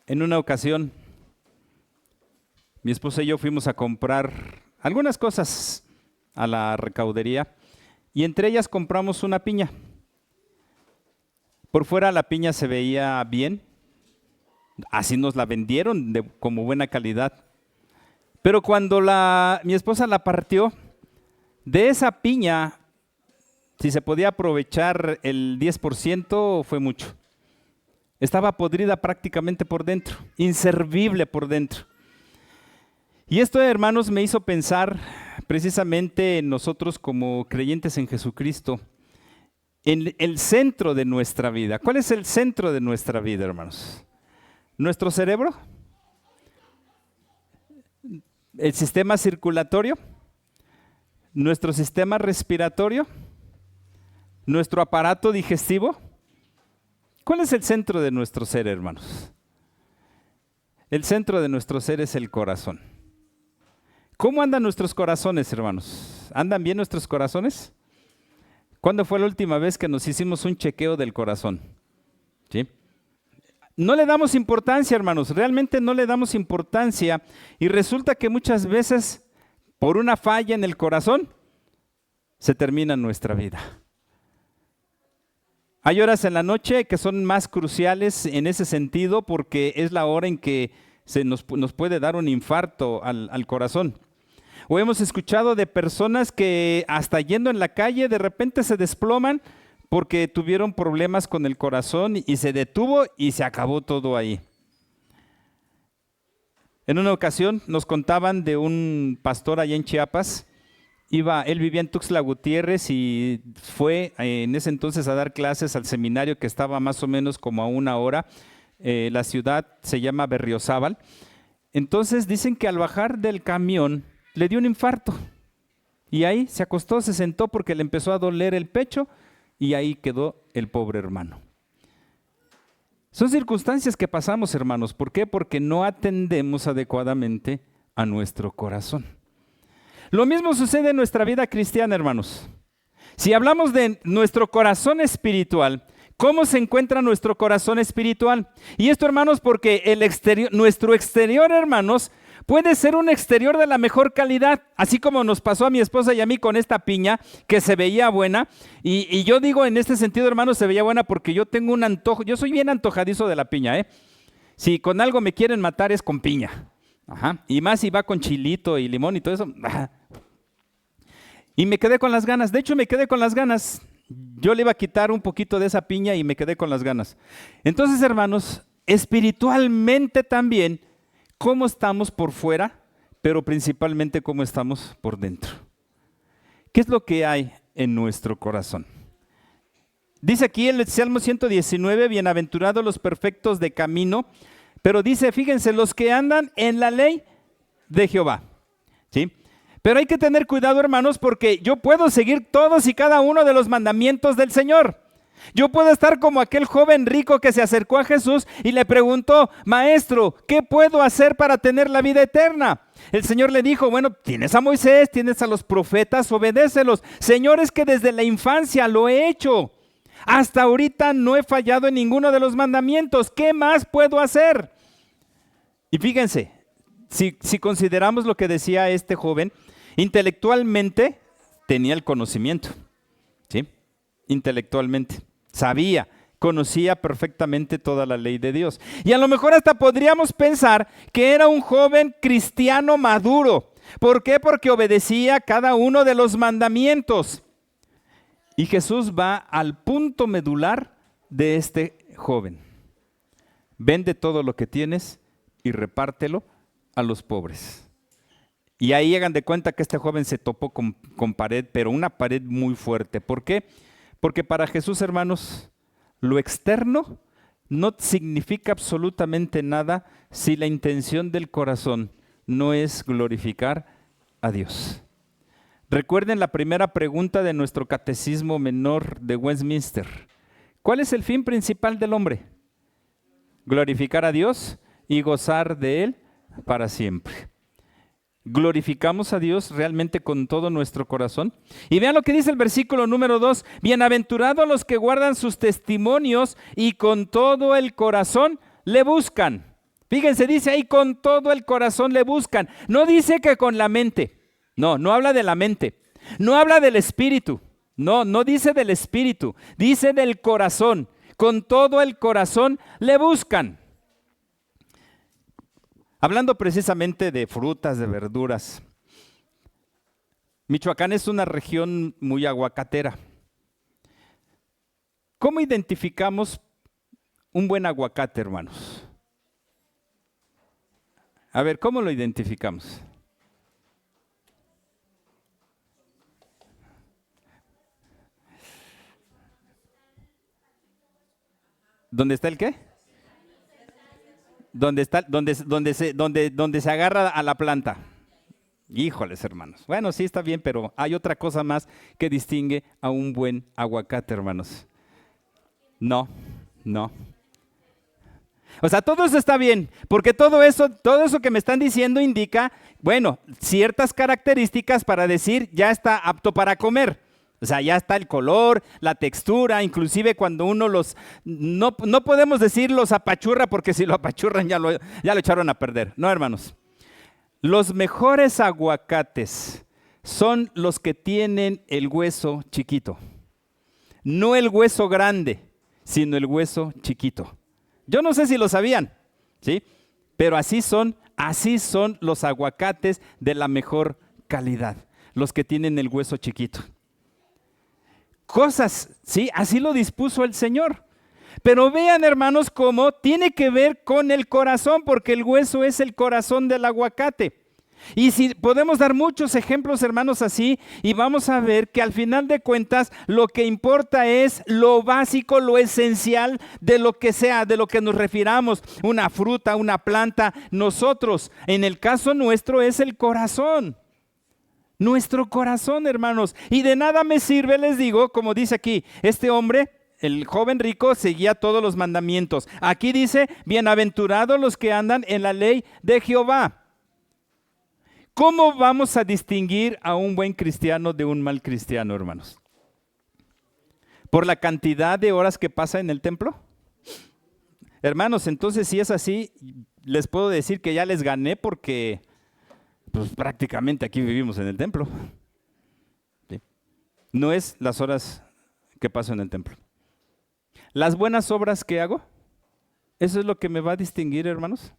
En una ocasión, mi esposa y yo fuimos a comprar algunas cosas a la recaudería y entre ellas compramos una piña. Por fuera la piña se veía bien, así nos la vendieron como buena calidad. Pero cuando mi esposa la partió, de esa piña, si se podía aprovechar el 10%, fue mucho. Estaba podrida prácticamente por dentro, inservible por dentro. Y esto, hermanos, me hizo pensar precisamente en nosotros como creyentes en Jesucristo, en el centro de nuestra vida. ¿Cuál es el centro de nuestra vida, hermanos? ¿Nuestro cerebro? ¿El sistema circulatorio? ¿Nuestro sistema respiratorio? ¿Nuestro aparato digestivo? ¿Cuál es el centro de nuestro ser, hermanos? El centro de nuestro ser es el corazón. ¿Cómo andan nuestros corazones, hermanos? ¿Andan bien nuestros corazones? ¿Cuándo fue la última vez que nos hicimos un chequeo del corazón? ¿Sí? No le damos importancia, hermanos, realmente no le damos importancia y resulta que muchas veces por una falla en el corazón se termina nuestra vida. Hay horas en la noche que son más cruciales en ese sentido porque es la hora en que nos puede dar un infarto al corazón. O hemos escuchado de personas que hasta yendo en la calle de repente se desploman porque tuvieron problemas con el corazón y se detuvo y se acabó todo ahí. En una ocasión nos contaban de un pastor allá en Chiapas. Él vivía en Tuxtla Gutiérrez y fue en ese entonces a dar clases al seminario que estaba más o menos como a una hora. La ciudad se llama Berriozábal. Entonces dicen que al bajar del camión le dio un infarto y ahí se acostó, se sentó porque le empezó a doler el pecho y ahí quedó el pobre hermano. Son circunstancias que pasamos, hermanos. ¿Por qué? Porque no atendemos adecuadamente a nuestro corazón. Lo mismo sucede en nuestra vida cristiana, hermanos. Si hablamos de nuestro corazón espiritual, ¿cómo se encuentra nuestro corazón espiritual? Y esto, hermanos, porque nuestro exterior, hermanos, puede ser un exterior de la mejor calidad, así como nos pasó a mi esposa y a mí con esta piña que se veía buena. Y yo digo en este sentido, hermanos, se veía buena porque yo tengo un antojo, yo soy bien antojadizo de la piña, ¿eh? Si con algo me quieren matar es con piña. Ajá. Y más si va con chilito y limón y todo eso. Ajá. Y me quedé con las ganas. De hecho, me quedé con las ganas. Yo le iba a quitar un poquito de esa piña y me quedé con las ganas. Entonces, hermanos, espiritualmente también, ¿cómo estamos por fuera? Pero principalmente, ¿cómo estamos por dentro? ¿Qué es lo que hay en nuestro corazón? Dice aquí en el Salmo 119, bienaventurados los perfectos de camino. Pero dice, fíjense, los que andan en la ley de Jehová, ¿sí? Pero hay que tener cuidado, hermanos, porque yo puedo seguir todos y cada uno de los mandamientos del Señor. Yo puedo estar como aquel joven rico que se acercó a Jesús y le preguntó, maestro, ¿qué puedo hacer para tener la vida eterna? El Señor le dijo, bueno, tienes a Moisés, tienes a los profetas, obedécelos. Señor, es que desde la infancia lo he hecho. Hasta ahorita no he fallado en ninguno de los mandamientos. ¿Qué más puedo hacer? Y fíjense, si consideramos lo que decía este joven, intelectualmente tenía el conocimiento, ¿sí? Intelectualmente, sabía, conocía perfectamente toda la ley de Dios. Y a lo mejor hasta podríamos pensar que era un joven cristiano maduro. ¿Por qué? Porque obedecía cada uno de los mandamientos. Y Jesús va al punto medular de este joven. Vende todo lo que tienes y repártelo a los pobres. Y ahí hagan de cuenta que este joven se topó con pared, pero una pared muy fuerte. ¿Por qué? Porque para Jesús, hermanos, lo externo no significa absolutamente nada si la intención del corazón no es glorificar a Dios. Recuerden la primera pregunta de nuestro catecismo menor de Westminster. ¿Cuál es el fin principal del hombre? Glorificar a Dios y gozar de Él para siempre. ¿Glorificamos a Dios realmente con todo nuestro corazón? Y vean lo que dice el versículo número 2. Bienaventurados los que guardan sus testimonios y con todo el corazón le buscan. Fíjense, dice ahí, con todo el corazón le buscan. No dice que con la mente. No, no habla de la mente. No habla del espíritu. No, no dice del espíritu. Dice del corazón. Con todo el corazón le buscan. Hablando precisamente de frutas, de verduras. Michoacán es una región muy aguacatera. ¿Cómo identificamos un buen aguacate, hermanos? A ver, ¿cómo lo identificamos? ¿Dónde está el qué? Donde se agarra a la planta. Híjoles, hermanos. Bueno, sí está bien, pero hay otra cosa más que distingue a un buen aguacate, hermanos. No, no. O sea, todo eso está bien, porque todo eso que me están diciendo indica, bueno, ciertas características para decir ya está apto para comer. O sea, ya está el color, la textura, inclusive cuando uno no podemos decir los apachurra, porque si lo apachurran ya lo echaron a perder. No, hermanos. Los mejores aguacates son los que tienen el hueso chiquito. No el hueso grande, sino el hueso chiquito. Yo no sé si lo sabían, ¿sí? Pero así son los aguacates de la mejor calidad, los que tienen el hueso chiquito. Cosas, ¿sí? Así lo dispuso el Señor. Pero vean, hermanos, cómo tiene que ver con el corazón, porque el hueso es el corazón del aguacate. Y si podemos dar muchos ejemplos, hermanos, así, y vamos a ver que al final de cuentas lo que importa es lo básico, lo esencial de lo que sea, de lo que nos refiramos, una fruta, una planta. Nosotros, en el caso nuestro, es el corazón. Nuestro corazón, hermanos. Y de nada me sirve, les digo, como dice aquí, este hombre, el joven rico, seguía todos los mandamientos. Aquí dice, bienaventurados los que andan en la ley de Jehová. ¿Cómo vamos a distinguir a un buen cristiano de un mal cristiano, hermanos? ¿Por la cantidad de horas que pasa en el templo? Hermanos, entonces si es así, les puedo decir que ya les gané porque pues, prácticamente aquí vivimos en el templo. ¿Sí? No es las horas que paso en el templo. Las buenas obras que hago, eso es lo que me va a distinguir, hermanos.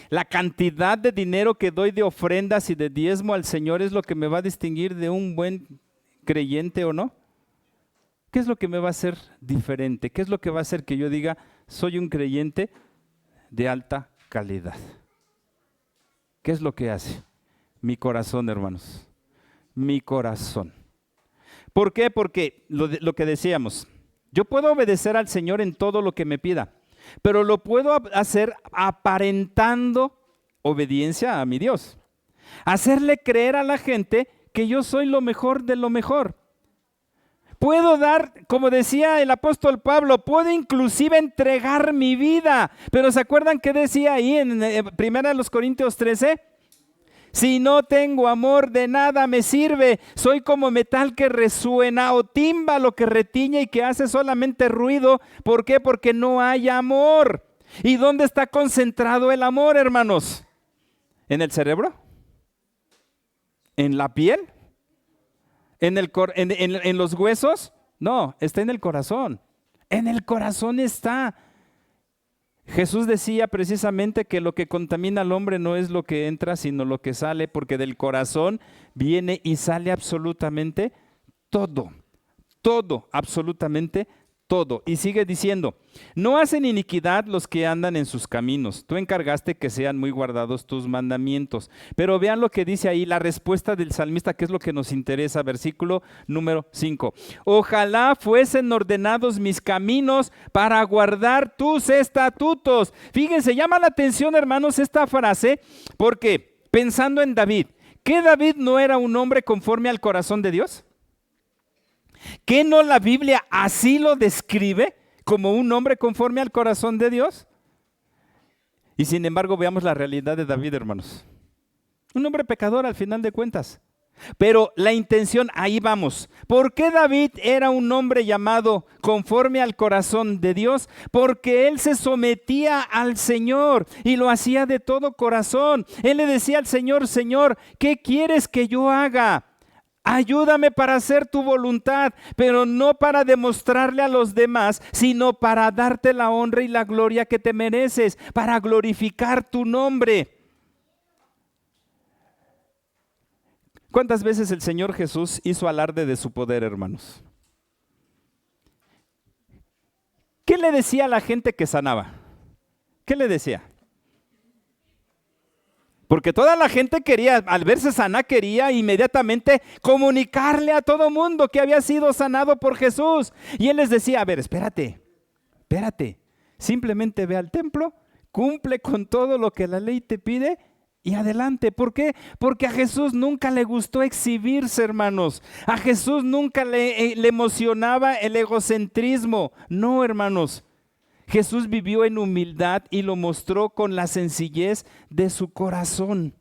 La cantidad de dinero que doy de ofrendas y de diezmo al Señor es lo que me va a distinguir de un buen creyente o no. ¿Qué es lo que me va a hacer diferente? ¿Qué es lo que va a hacer que yo diga, soy un creyente de alta calidad? ¿Qué es lo que hace? Mi corazón, hermanos. Mi corazón. ¿Por qué? Porque lo que decíamos, yo puedo obedecer al Señor en todo lo que me pida, pero lo puedo hacer aparentando obediencia a mi Dios. Hacerle creer a la gente que yo soy lo mejor de lo mejor. Puedo dar, como decía el apóstol Pablo, puedo inclusive entregar mi vida. Pero ¿se acuerdan qué decía ahí en 1 Corintios 13? Si no tengo amor, de nada me sirve. Soy como metal que resuena o tímbalo que retiñe y que hace solamente ruido. ¿Por qué? Porque no hay amor. ¿Y dónde está concentrado el amor, hermanos? ¿En el cerebro? ¿En la piel? ¿En los huesos? No, está en el corazón. En el corazón está. Jesús decía precisamente que lo que contamina al hombre no es lo que entra, sino lo que sale, porque del corazón viene y sale absolutamente todo, absolutamente todo. Y sigue diciendo, no hacen iniquidad los que andan en sus caminos. Tú encargaste que sean muy guardados tus mandamientos. Pero vean lo que dice ahí, la respuesta del salmista, que es lo que nos interesa, versículo número 5. Ojalá fuesen ordenados mis caminos para guardar tus estatutos. Fíjense, llama la atención, hermanos, esta frase, porque pensando en David, ¿qué David no era un hombre conforme al corazón de Dios? ¿Qué no la Biblia así lo describe como un hombre conforme al corazón de Dios? Y sin embargo veamos la realidad de David, hermanos. Un hombre pecador al final de cuentas. Pero la intención, ahí vamos. ¿Por qué David era un hombre llamado conforme al corazón de Dios? Porque él se sometía al Señor y lo hacía de todo corazón. Él le decía al Señor, Señor, ¿qué quieres que yo haga? Ayúdame para hacer tu voluntad, pero no para demostrarle a los demás, sino para darte la honra y la gloria que te mereces, para glorificar tu nombre. ¿Cuántas veces el Señor Jesús hizo alarde de su poder, hermanos? ¿Qué le decía a la gente que sanaba? ¿Qué le decía? Porque toda la gente quería, al verse sana, quería inmediatamente comunicarle a todo mundo que había sido sanado por Jesús. Y él les decía, a ver, espérate, simplemente ve al templo, cumple con todo lo que la ley te pide y adelante. ¿Por qué? Porque a Jesús nunca le gustó exhibirse, hermanos. A Jesús nunca le emocionaba el egocentrismo. No, hermanos. Jesús vivió en humildad y lo mostró con la sencillez de su corazón.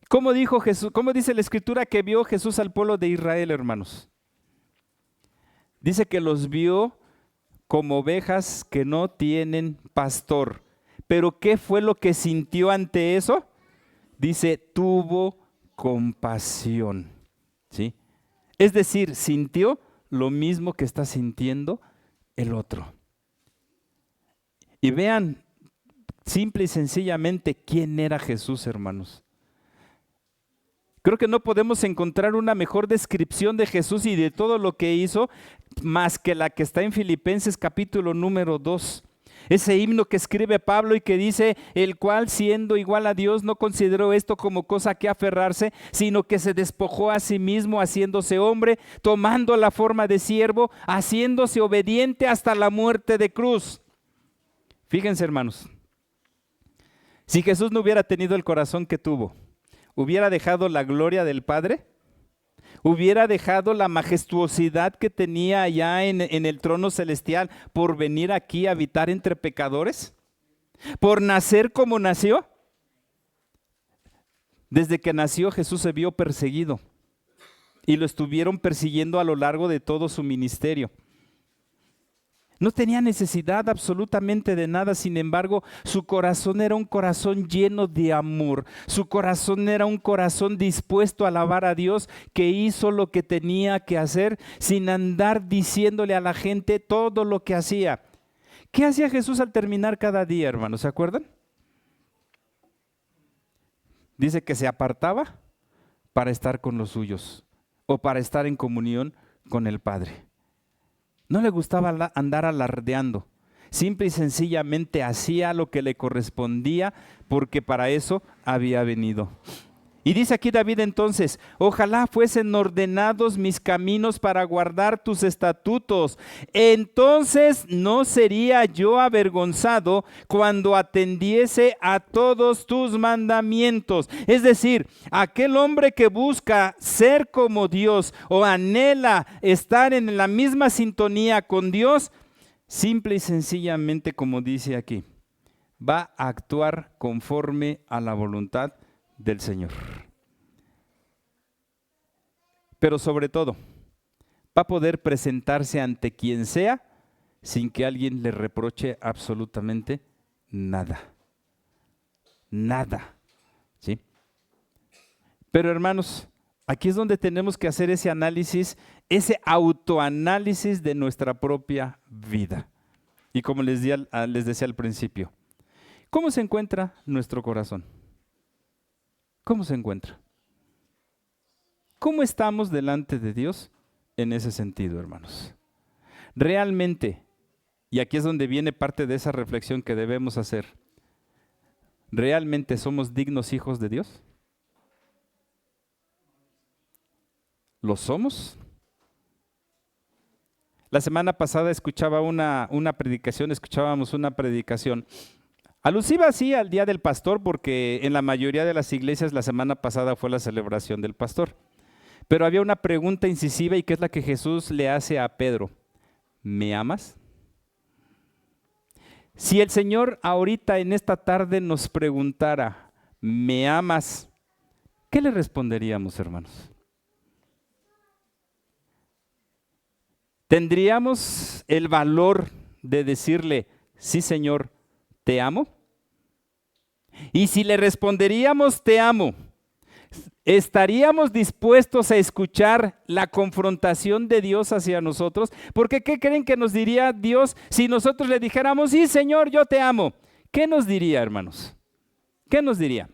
¿Cómo dijo Jesús? ¿Cómo dice la Escritura que vio Jesús al pueblo de Israel, hermanos? Dice que los vio como ovejas que no tienen pastor. ¿Pero qué fue lo que sintió ante eso? Dice, tuvo compasión. ¿Sí? Es decir, sintió lo mismo que está sintiendo el otro. Y vean, simple y sencillamente, quién era Jesús, hermanos. Creo que no podemos encontrar una mejor descripción de Jesús y de todo lo que hizo, más que la que está en Filipenses capítulo número 2. Ese himno que escribe Pablo y que dice, el cual siendo igual a Dios no consideró esto como cosa que aferrarse, sino que se despojó a sí mismo haciéndose hombre, tomando la forma de siervo, haciéndose obediente hasta la muerte de cruz. Fíjense, hermanos, si Jesús no hubiera tenido el corazón que tuvo, ¿hubiera dejado la gloria del Padre? ¿Hubiera dejado la majestuosidad que tenía allá en el trono celestial por venir aquí a habitar entre pecadores? ¿Por nacer como nació? Desde que nació Jesús se vio perseguido y lo estuvieron persiguiendo a lo largo de todo su ministerio. No tenía necesidad absolutamente de nada, sin embargo, su corazón era un corazón lleno de amor. Su corazón era un corazón dispuesto a alabar a Dios, que hizo lo que tenía que hacer sin andar diciéndole a la gente todo lo que hacía. ¿Qué hacía Jesús al terminar cada día, hermanos? ¿Se acuerdan? Dice que se apartaba para estar con los suyos o para estar en comunión con el Padre. No le gustaba andar alardeando, simple y sencillamente hacía lo que le correspondía porque para eso había venido. Y dice aquí David entonces, ojalá fuesen ordenados mis caminos para guardar tus estatutos, entonces no sería yo avergonzado cuando atendiese a todos tus mandamientos. Es decir, aquel hombre que busca ser como Dios o anhela estar en la misma sintonía con Dios, simple y sencillamente, como dice aquí, va a actuar conforme a la voluntad del Señor. Pero sobre todo, va a poder presentarse ante quien sea sin que alguien le reproche absolutamente nada. Nada. ¿Sí? Pero hermanos, aquí es donde tenemos que hacer ese análisis, ese autoanálisis de nuestra propia vida. Y como les decía al principio, ¿cómo se encuentra nuestro corazón? ¿Cómo se encuentra? ¿Cómo estamos delante de Dios en ese sentido, hermanos? Realmente, y aquí es donde viene parte de esa reflexión que debemos hacer, ¿realmente somos dignos hijos de Dios? ¿Lo somos? La semana pasada escuchábamos una predicación alusiva sí al Día del Pastor, porque en la mayoría de las iglesias la semana pasada fue la celebración del pastor. Pero había una pregunta incisiva y que es la que Jesús le hace a Pedro. ¿Me amas? Si el Señor ahorita en esta tarde nos preguntara, ¿me amas? ¿Qué le responderíamos, hermanos? ¿Tendríamos el valor de decirle, sí, Señor, te amo? Y si le responderíamos, te amo, ¿estaríamos dispuestos a escuchar la confrontación de Dios hacia nosotros? Porque ¿qué creen que nos diría Dios si nosotros le dijéramos, sí, Señor, yo te amo? ¿Qué nos diría, hermanos? ¿Qué nos diría?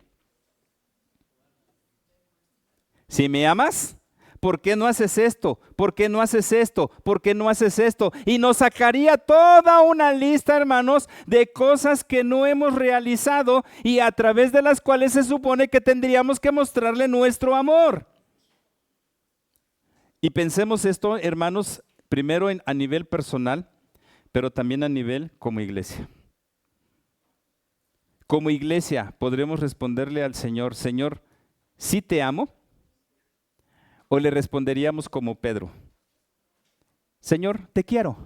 Si me amas, ¿por qué no haces esto? ¿Por qué no haces esto? ¿Por qué no haces esto? Y nos sacaría toda una lista, hermanos, de cosas que no hemos realizado y a través de las cuales se supone que tendríamos que mostrarle nuestro amor. Y pensemos esto, hermanos, primero a nivel personal, pero también a nivel como iglesia. Como iglesia podremos responderle al Señor, Señor, ¿sí te amo? ¿O le responderíamos como Pedro? Señor, te quiero.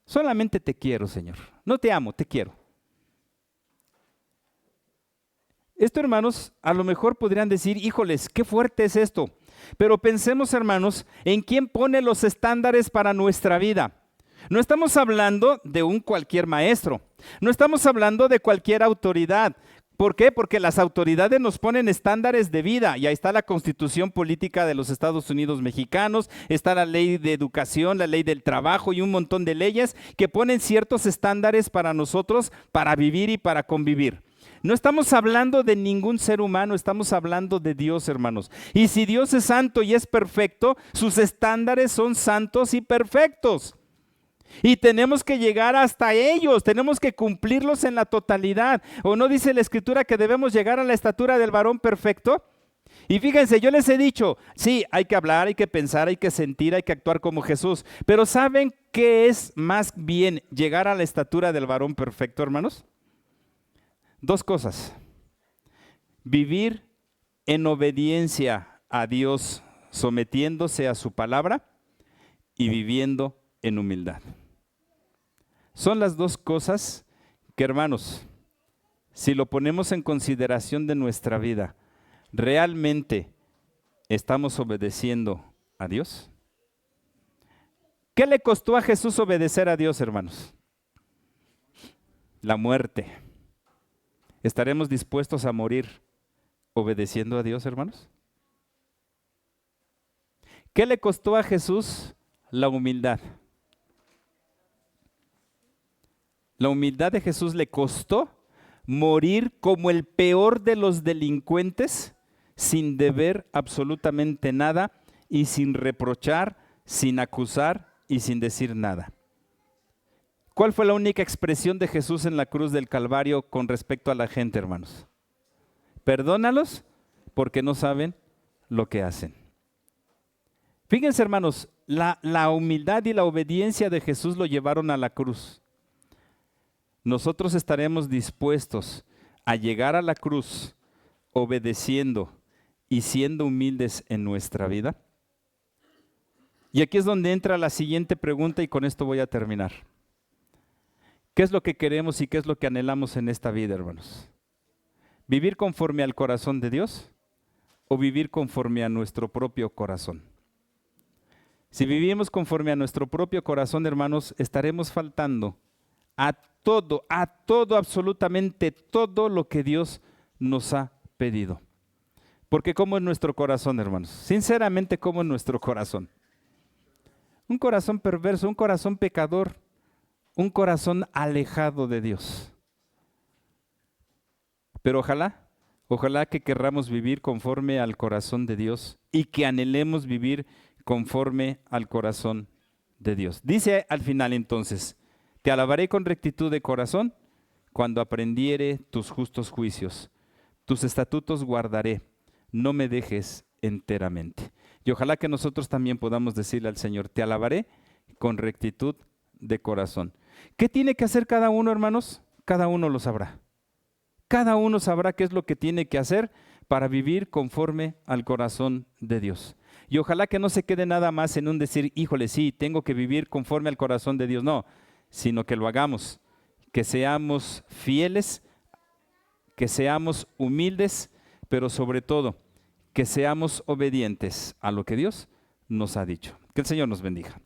Solamente te quiero, Señor. No te amo, te quiero. Esto, hermanos, a lo mejor podrían decir, híjoles, qué fuerte es esto. Pero pensemos, hermanos, en quién pone los estándares para nuestra vida. No estamos hablando de un cualquier maestro. No estamos hablando de cualquier autoridad. ¿Por qué? Porque las autoridades nos ponen estándares de vida y ahí está la Constitución Política de los Estados Unidos Mexicanos, está la ley de educación, la ley del trabajo y un montón de leyes que ponen ciertos estándares para nosotros para vivir y para convivir. No estamos hablando de ningún ser humano, estamos hablando de Dios, hermanos. Y si Dios es santo y es perfecto, sus estándares son santos y perfectos. Y tenemos que llegar hasta ellos, tenemos que cumplirlos en la totalidad. ¿O no dice la Escritura que debemos llegar a la estatura del varón perfecto? Y fíjense, yo les he dicho, sí, hay que hablar, hay que pensar, hay que sentir, hay que actuar como Jesús. Pero ¿saben qué es más bien llegar a la estatura del varón perfecto, hermanos? Dos cosas. Vivir en obediencia a Dios, sometiéndose a su palabra y viviendo en humildad. Son las dos cosas que, hermanos, si lo ponemos en consideración de nuestra vida, ¿realmente estamos obedeciendo a Dios? ¿Qué le costó a Jesús obedecer a Dios, hermanos? La muerte. ¿Estaremos dispuestos a morir obedeciendo a Dios, hermanos? ¿Qué le costó a Jesús? La humildad. La humildad de Jesús le costó morir como el peor de los delincuentes, sin deber absolutamente nada y sin reprochar, sin acusar y sin decir nada. ¿Cuál fue la única expresión de Jesús en la cruz del Calvario con respecto a la gente, hermanos? Perdónalos porque no saben lo que hacen. Fíjense, hermanos, la humildad y la obediencia de Jesús lo llevaron a la cruz. ¿Nosotros estaremos dispuestos a llegar a la cruz obedeciendo y siendo humildes en nuestra vida? Y aquí es donde entra la siguiente pregunta y con esto voy a terminar. ¿Qué es lo que queremos y qué es lo que anhelamos en esta vida, hermanos? ¿Vivir conforme al corazón de Dios o vivir conforme a nuestro propio corazón? Si vivimos conforme a nuestro propio corazón, hermanos, estaremos faltando a todo, absolutamente todo lo que Dios nos ha pedido. Porque ¿cómo es nuestro corazón, hermanos? Sinceramente, ¿cómo es nuestro corazón? Un corazón perverso, un corazón pecador, un corazón alejado de Dios. Pero ojalá que querramos vivir conforme al corazón de Dios y que anhelemos vivir conforme al corazón de Dios. Dice al final entonces, te alabaré con rectitud de corazón cuando aprendiere tus justos juicios. Tus estatutos guardaré, no me dejes enteramente. Y ojalá que nosotros también podamos decirle al Señor, te alabaré con rectitud de corazón. ¿Qué tiene que hacer cada uno, hermanos? Cada uno lo sabrá. Cada uno sabrá qué es lo que tiene que hacer para vivir conforme al corazón de Dios. Y ojalá que no se quede nada más en un decir, híjole, sí, tengo que vivir conforme al corazón de Dios. No, sino que lo hagamos, que seamos fieles, que seamos humildes, pero sobre todo, que seamos obedientes a lo que Dios nos ha dicho. Que el Señor nos bendiga.